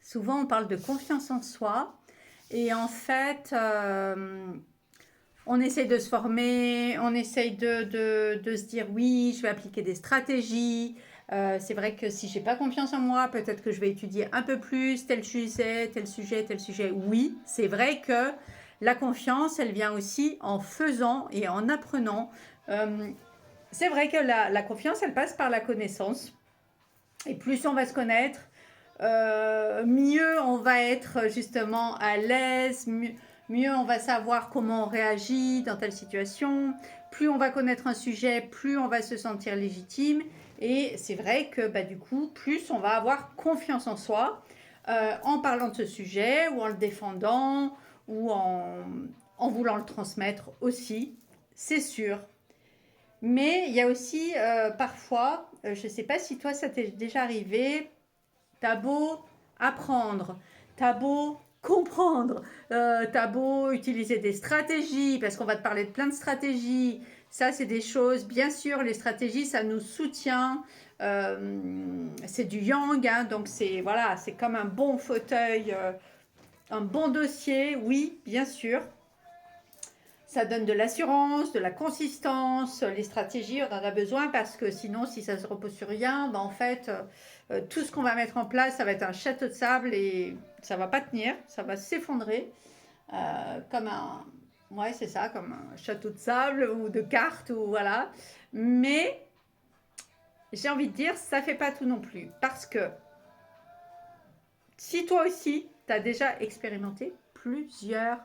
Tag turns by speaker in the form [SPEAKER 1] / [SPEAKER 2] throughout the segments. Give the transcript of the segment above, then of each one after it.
[SPEAKER 1] Souvent, on parle de confiance en soi et en fait, on essaye de se former, on essaye de se dire oui, je vais appliquer des stratégies. C'est vrai que si j'ai pas confiance en moi, peut-être que je vais étudier un peu plus tel sujet, tel sujet, tel sujet. Oui, c'est vrai que la confiance, elle vient aussi en faisant et en apprenant. Euh, c'est vrai que la confiance, elle passe par la connaissance. Et plus on va se connaître, mieux on va être justement à l'aise, mieux on va savoir comment on réagit dans telle situation. Plus on va connaître un sujet, plus on va se sentir légitime. Et c'est vrai que du coup, plus on va avoir confiance en soi en parlant de ce sujet ou en le défendant ou en voulant le transmettre aussi, c'est sûr. Mais il y a aussi parfois, je ne sais pas si toi ça t'est déjà arrivé, t'as beau apprendre, t'as beau comprendre, t'as beau utiliser des stratégies, parce qu'on va te parler de plein de stratégies. Ça, c'est des choses, bien sûr, les stratégies, ça nous soutient. C'est du yang, hein, donc c'est voilà, c'est comme un bon fauteuil, un bon dossier, oui, bien sûr. Ça donne de l'assurance, de la consistance. Les stratégies, on en a besoin parce que sinon, si ça se repose sur rien, en fait, tout ce qu'on va mettre en place, ça va être un château de sable et ça va pas tenir, ça va s'effondrer comme un, ouais, c'est ça, comme un château de sable ou de cartes ou voilà. Mais j'ai envie de dire, ça fait pas tout non plus parce que si toi aussi, tu as déjà expérimenté plusieurs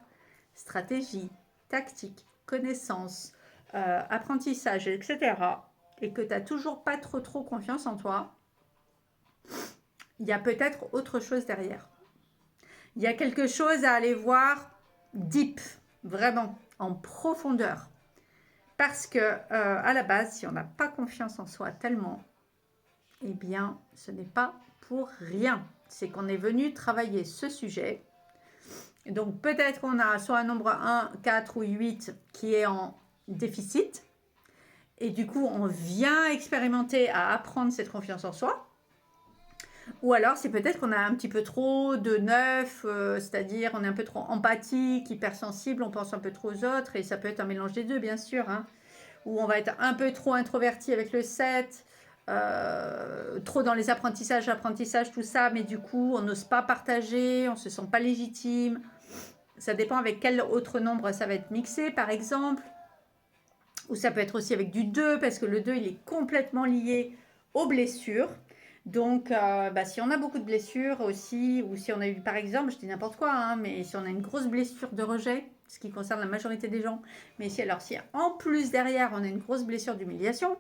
[SPEAKER 1] stratégies, tactiques, connaissances, apprentissage, etc., et que tu n'as toujours pas trop confiance en toi, il y a peut-être autre chose derrière. Il y a quelque chose à aller voir deep, vraiment, en profondeur. Parce que, à la base, si on n'a pas confiance en soi tellement, eh bien, ce n'est pas pour rien. C'est qu'on est venu travailler ce sujet. Donc, peut-être qu'on a soit un nombre 1, 4 ou 8 qui est en déficit. Et du coup, on vient expérimenter à apprendre cette confiance en soi. Ou alors, c'est peut-être qu'on a un petit peu trop de 9, c'est-à-dire on est un peu trop empathique, hypersensible, on pense un peu trop aux autres. Et ça peut être un mélange des deux, bien sûr. Hein. Ou on va être un peu trop introverti avec le 7, trop dans les apprentissages, tout ça, mais du coup, on n'ose pas partager, on ne se sent pas légitime. Ça dépend avec quel autre nombre ça va être mixé, par exemple. Ou ça peut être aussi avec du 2, parce que le 2, il est complètement lié aux blessures. Donc, si on a beaucoup de blessures aussi, ou si on a eu, par exemple, je dis n'importe quoi, hein, mais si on a une grosse blessure de rejet, ce qui concerne la majorité des gens, mais si en plus derrière, on a une grosse blessure d'humiliation,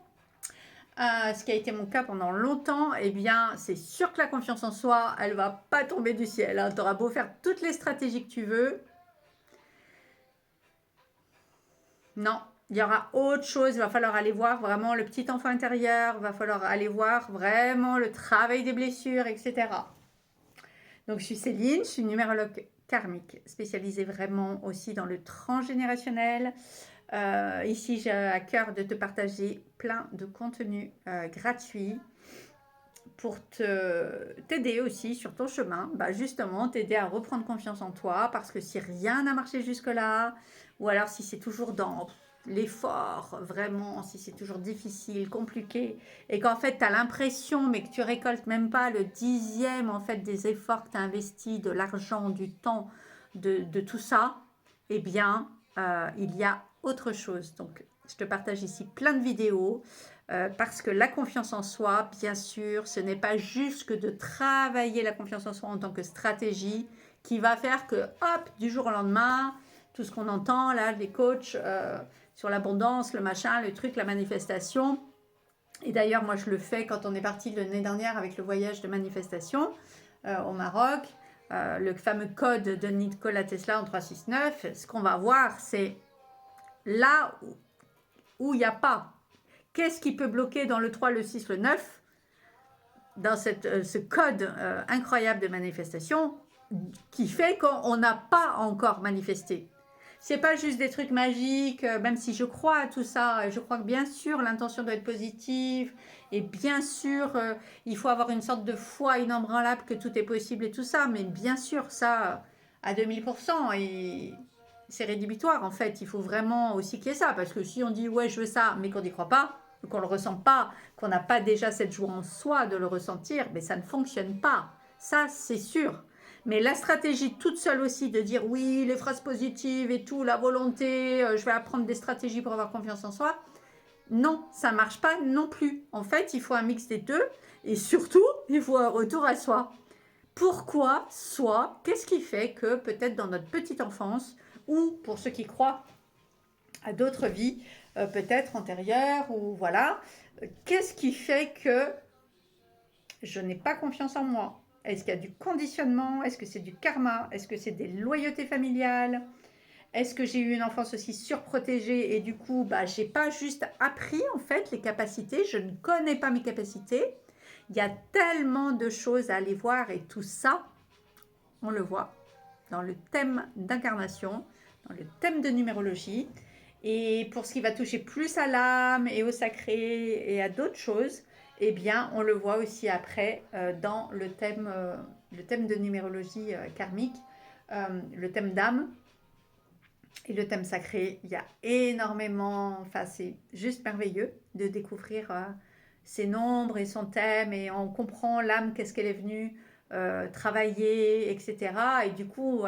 [SPEAKER 1] ce qui a été mon cas pendant longtemps, eh bien, c'est sûr que la confiance en soi, elle va pas tomber du ciel. Hein. Tu auras beau faire toutes les stratégies que tu veux. Non, il y aura autre chose. Il va falloir aller voir vraiment le petit enfant intérieur. Il va falloir aller voir vraiment le travail des blessures, etc. Donc, je suis Céline, je suis numérologue karmique, spécialisée vraiment aussi dans le transgénérationnel. Ici, j'ai à cœur de te partager plein de contenus gratuits pour t'aider aussi sur ton chemin, justement t'aider à reprendre confiance en toi, parce que si rien n'a marché jusque-là, ou alors si c'est toujours dans l'effort, vraiment, si c'est toujours difficile, compliqué, et qu'en fait tu as l'impression, mais que tu récoltes même pas le dixième en fait des efforts que tu as investis, de l'argent, du temps, de tout ça, eh bien, il y a autre chose. Donc, je te partage ici plein de vidéos parce que la confiance en soi, bien sûr, ce n'est pas juste que de travailler la confiance en soi en tant que stratégie qui va faire que, hop, du jour au lendemain, tout ce qu'on entend là, les coachs sur l'abondance, le machin, le truc, la manifestation. Et d'ailleurs, moi, je le fais quand on est parti l'année dernière avec le voyage de manifestation au Maroc. Le fameux code de Nikola Tesla en 369. Ce qu'on va voir, c'est là où il n'y a pas. Qu'est-ce qui peut bloquer dans le 3, le 6, le 9, dans ce code incroyable de manifestation qui fait qu'on n'a pas encore manifesté. c'est pas juste des trucs magiques, même si je crois à tout ça, et je crois que bien sûr l'intention doit être positive, et bien sûr il faut avoir une sorte de foi inébranlable que tout est possible et tout ça, mais bien sûr ça à 2000%, et c'est rédhibitoire en fait, il faut vraiment aussi qu'il y ait ça, parce que si on dit ouais je veux ça, mais qu'on n'y croit pas, qu'on le ressent pas, qu'on n'a pas déjà cette joie en soi de le ressentir, mais ça ne fonctionne pas, ça c'est sûr. Mais la stratégie toute seule aussi de dire oui, les phrases positives et tout, la volonté, je vais apprendre des stratégies pour avoir confiance en soi, non, ça ne marche pas non plus. En fait, il faut un mix des deux et surtout, il faut un retour à soi. Pourquoi soi? Qu'est-ce qui fait que peut-être dans notre petite enfance ou pour ceux qui croient à d'autres vies, peut-être antérieures ou voilà, qu'est-ce qui fait que je n'ai pas confiance en moi? Est-ce qu'il y a du conditionnement? Est-ce que c'est du karma? Est-ce que c'est des loyautés familiales? Est-ce que j'ai eu une enfance aussi surprotégée et du coup, j'ai pas juste appris en fait les capacités, je ne connais pas mes capacités. Il y a tellement de choses à aller voir et tout ça, on le voit dans le thème d'incarnation, dans le thème de numérologie. Et pour ce qui va toucher plus à l'âme et au sacré et à d'autres choses, eh bien, on le voit aussi après dans le thème de numérologie karmique, le thème d'âme et le thème sacré. Il y a énormément, enfin, c'est juste merveilleux de découvrir ses nombres et son thème, et on comprend l'âme, qu'est-ce qu'elle est venue travailler, etc. Et du coup,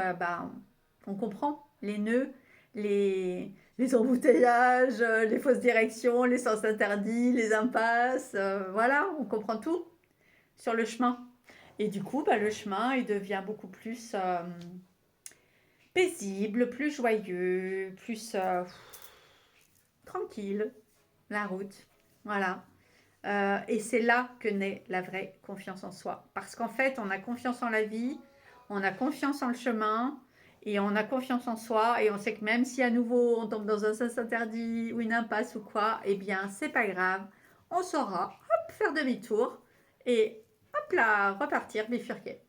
[SPEAKER 1] on comprend les nœuds, les embouteillages, les fausses directions, les sens interdits, les impasses, voilà, on comprend tout sur le chemin. Et du coup, le chemin, il devient beaucoup plus paisible, plus joyeux, plus tranquille, la route. Voilà. Et c'est là que naît la vraie confiance en soi. Parce qu'en fait, on a confiance en la vie, on a confiance en le chemin, et on a confiance en soi, et on sait que même si à nouveau on tombe dans un sens interdit ou une impasse ou quoi, eh bien c'est pas grave, on saura faire demi-tour et hop là, repartir, bifurquer.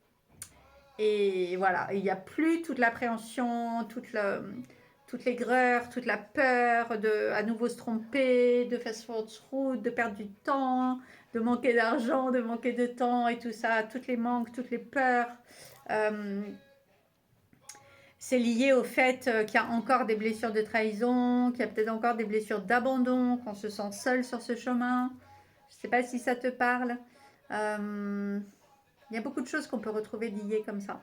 [SPEAKER 1] Et voilà, il n'y a plus toute l'appréhension, toute l'aigreur, toute la peur de à nouveau se tromper, de fast route, de perdre du temps, de manquer d'argent, de manquer de temps et tout ça, toutes les manques, toutes les peurs. Euh, c'est lié au fait qu'il y a encore des blessures de trahison, qu'il y a peut-être encore des blessures d'abandon, qu'on se sent seul sur ce chemin. Je ne sais pas si ça te parle. Il y a beaucoup de choses qu'on peut retrouver liées comme ça.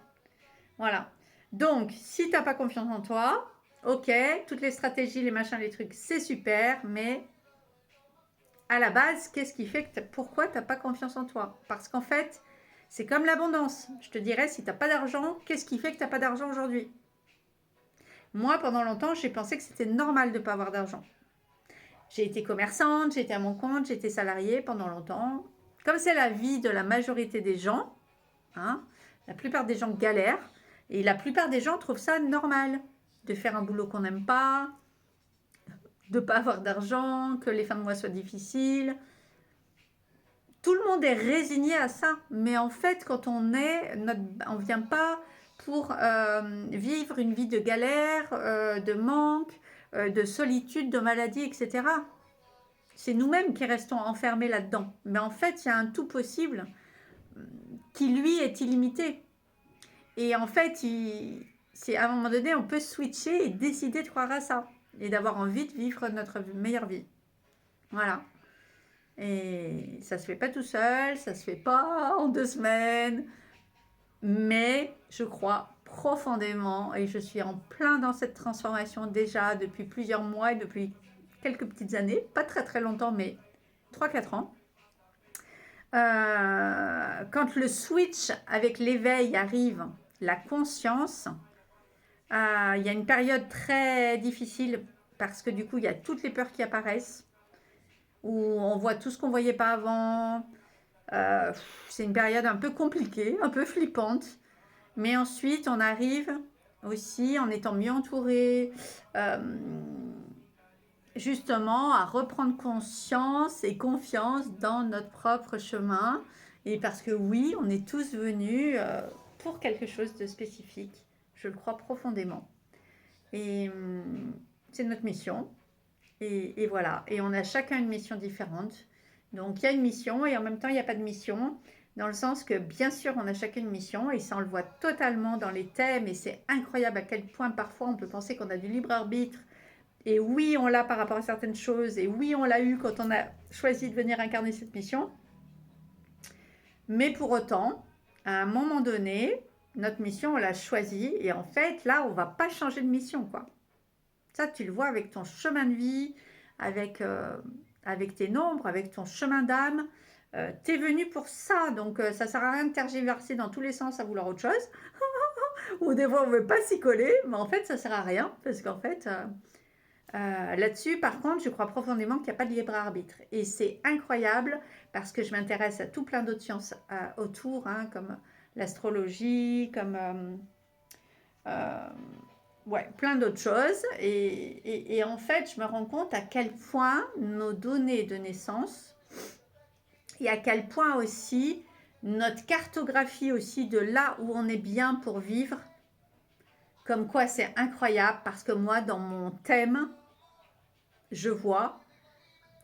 [SPEAKER 1] Voilà. Donc, si tu n'as pas confiance en toi, ok, toutes les stratégies, les machins, les trucs, c'est super, mais à la base, qu'est-ce qui fait que pourquoi tu n'as pas confiance en toi? Parce qu'en fait, c'est comme l'abondance. Je te dirais, si tu n'as pas d'argent, qu'est-ce qui fait que tu n'as pas d'argent aujourd'hui? Moi, pendant longtemps, j'ai pensé que c'était normal de ne pas avoir d'argent. J'ai été commerçante, j'ai été à mon compte, j'ai été salariée pendant longtemps. Comme c'est la vie de la majorité des gens, hein, la plupart des gens galèrent, et la plupart des gens trouvent ça normal de faire un boulot qu'on n'aime pas, de ne pas avoir d'argent, que les fins de mois soient difficiles. Tout le monde est résigné à ça. Mais en fait, quand on ne vient pas pour vivre une vie de galère, de manque, de solitude, de maladie, etc. C'est nous-mêmes qui restons enfermés là-dedans. Mais en fait, il y a un tout possible qui, lui, est illimité. Et en fait, c'est à un moment donné, on peut switcher et décider de croire à ça. Et d'avoir envie de vivre notre meilleure vie. Voilà. Et ça se fait pas tout seul, ça se fait pas en 2 semaines. Mais je crois profondément, et je suis en plein dans cette transformation déjà depuis plusieurs mois et depuis quelques petites années, pas très très longtemps, mais 3-4 ans. Quand le switch avec l'éveil arrive, la conscience, il y a une période très difficile parce que du coup, il y a toutes les peurs qui apparaissent, où on voit tout ce qu'on ne voyait pas avant. C'est une période un peu compliquée, un peu flippante. Mais ensuite, on arrive aussi, en étant mieux entouré, justement à reprendre conscience et confiance dans notre propre chemin. Et parce que oui, on est tous venus pour quelque chose de spécifique. Je le crois profondément. Et c'est notre mission. Et voilà. Et on a chacun une mission différente. Donc il y a une mission et en même temps il n'y a pas de mission. Dans le sens que bien sûr on a chacun une mission et ça on le voit totalement dans les thèmes et c'est incroyable à quel point parfois on peut penser qu'on a du libre arbitre. Et oui on l'a par rapport à certaines choses et oui on l'a eu quand on a choisi de venir incarner cette mission. Mais pour autant, à un moment donné, notre mission on l'a choisie et en fait là on va pas changer de mission quoi. Ça, tu le vois avec ton chemin de vie, avec, avec tes nombres, avec ton chemin d'âme. Tu es venu pour ça, donc ça ne sert à rien de tergiverser dans tous les sens à vouloir autre chose. Ou des fois, on ne veut pas s'y coller, mais en fait, ça ne sert à rien. Parce qu'en fait, là-dessus, par contre, je crois profondément qu'il n'y a pas de libre arbitre. Et c'est incroyable parce que je m'intéresse à tout plein d'autres sciences autour, hein, comme l'astrologie, comme... ouais, plein d'autres choses. Et en fait, je me rends compte à quel point nos données de naissance et à quel point aussi notre cartographie aussi de là où on est bien pour vivre, comme quoi c'est incroyable parce que moi, dans mon thème, je vois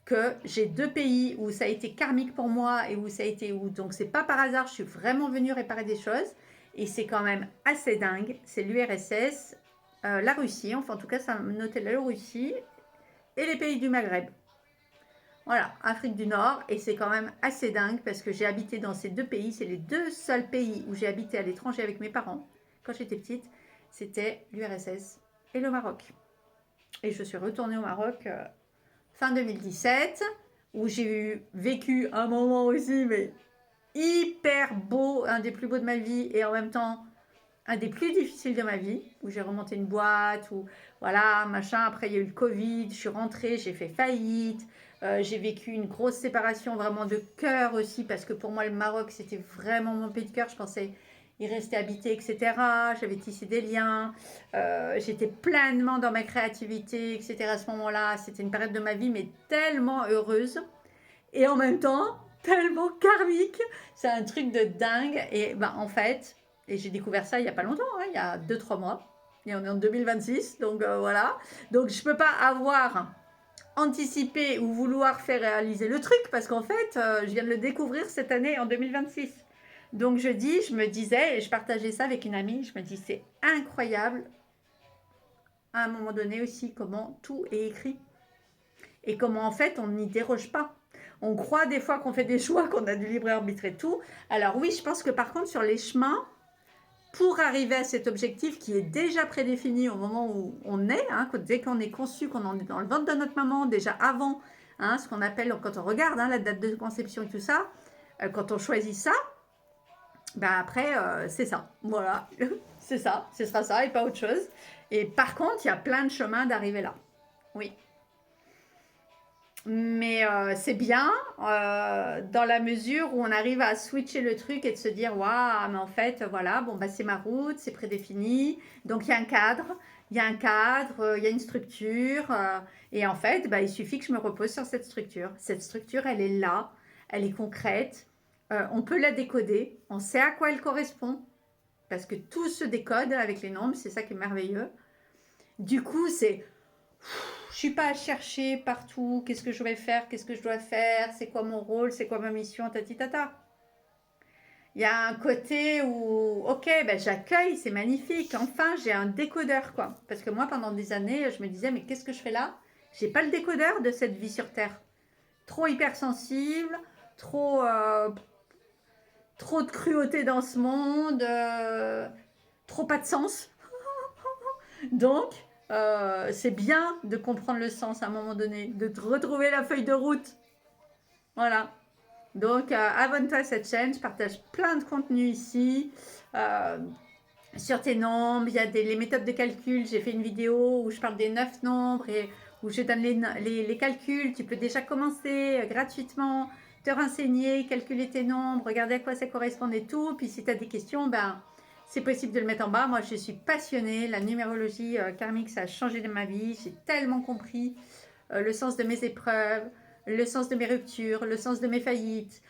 [SPEAKER 1] que j'ai 2 pays où ça a été karmique pour moi et où ça a été où. Donc, c'est pas par hasard, je suis vraiment venue réparer des choses. Et c'est quand même assez dingue. C'est l'URSS, la Russie, enfin en tout cas ça me notait la Russie et les pays du Maghreb. Voilà, Afrique du Nord, et c'est quand même assez dingue parce que j'ai habité dans ces 2 pays, c'est les 2 seuls pays où j'ai habité à l'étranger avec mes parents quand j'étais petite, c'était l'URSS et le Maroc. Et je suis retournée au Maroc fin 2017 où j'ai vécu un moment aussi mais hyper beau, un des plus beaux de ma vie et en même temps un des plus difficiles de ma vie, où j'ai remonté une boîte, où voilà, machin, après il y a eu le Covid, je suis rentrée, j'ai fait faillite, j'ai vécu une grosse séparation vraiment de cœur aussi, parce que pour moi le Maroc c'était vraiment mon pays de cœur, je pensais y rester habité, etc. J'avais tissé des liens, j'étais pleinement dans ma créativité, etc. À ce moment-là, c'était une période de ma vie, mais tellement heureuse, et en même temps, tellement karmique, c'est un truc de dingue, et ben en fait... Et j'ai découvert ça il n'y a pas longtemps, hein, il y a 2-3 mois. Et on est en 2026, donc voilà. Donc je ne peux pas avoir anticipé ou vouloir faire réaliser le truc parce qu'en fait, je viens de le découvrir cette année en 2026. Donc je me disais, et je partageais ça avec une amie, je me dis c'est incroyable à un moment donné aussi comment tout est écrit. Et comment en fait on n'y déroge pas. On croit des fois qu'on fait des choix, qu'on a du libre arbitre et tout. Alors oui, je pense que par contre sur les chemins, pour arriver à cet objectif qui est déjà prédéfini au moment où on est, hein, dès qu'on est conçu, qu'on en est dans le ventre de notre maman, déjà avant, hein, ce qu'on appelle, quand on regarde la date de conception et tout ça, quand on choisit ça, ben après, c'est ça. Voilà, c'est ça, ce sera ça et pas autre chose. Et par contre, il y a plein de chemins d'arriver là. Oui. Mais c'est bien dans la mesure où on arrive à switcher le truc et de se dire waouh, mais en fait voilà, bon bah c'est ma route, c'est prédéfini, donc il y a un cadre, il y a un cadre, il y a une structure et en fait bah, il suffit que je me repose sur cette structure. Cette structure elle est là, elle est concrète, on peut la décoder, on sait à quoi elle correspond parce que tout se décode avec les nombres, c'est ça qui est merveilleux. Du coup c'est je suis pas à chercher partout, qu'est-ce que je vais faire, qu'est-ce que je dois faire, c'est quoi mon rôle, c'est quoi ma mission, tati tata. Il y a un côté où, ok, ben j'accueille, c'est magnifique, enfin j'ai un décodeur quoi. Parce que moi pendant des années, je me disais, mais qu'est-ce que je fais là? J'ai pas le décodeur de cette vie sur Terre. Trop hypersensible, trop de cruauté dans ce monde, trop pas de sens. Donc, c'est bien de comprendre le sens à un moment donné, de retrouver la feuille de route. Voilà. Donc, abonne-toi à cette chaîne. Je partage plein de contenus ici. Sur tes nombres, il y a les méthodes de calcul. J'ai fait une vidéo où je parle des 9 nombres et où je donne les calculs. Tu peux déjà commencer gratuitement, te renseigner, calculer tes nombres, regarder à quoi ça correspond et tout. Puis si tu as des questions, ben, c'est possible de le mettre en bas. Moi, je suis passionnée. La numérologie karmique, ça a changé de ma vie. J'ai tellement compris le sens de mes épreuves, le sens de mes ruptures, le sens de mes faillites,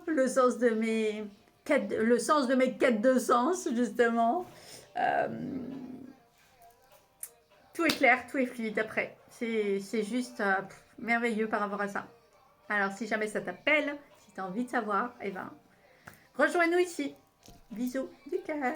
[SPEAKER 1] le sens de mes quêtes de sens, justement. tout est clair, tout est fluide après. C'est juste merveilleux par rapport à ça. Alors, si jamais ça t'appelle, si tu as envie de savoir, eh ben, rejoins-nous ici. Bisous du cœur.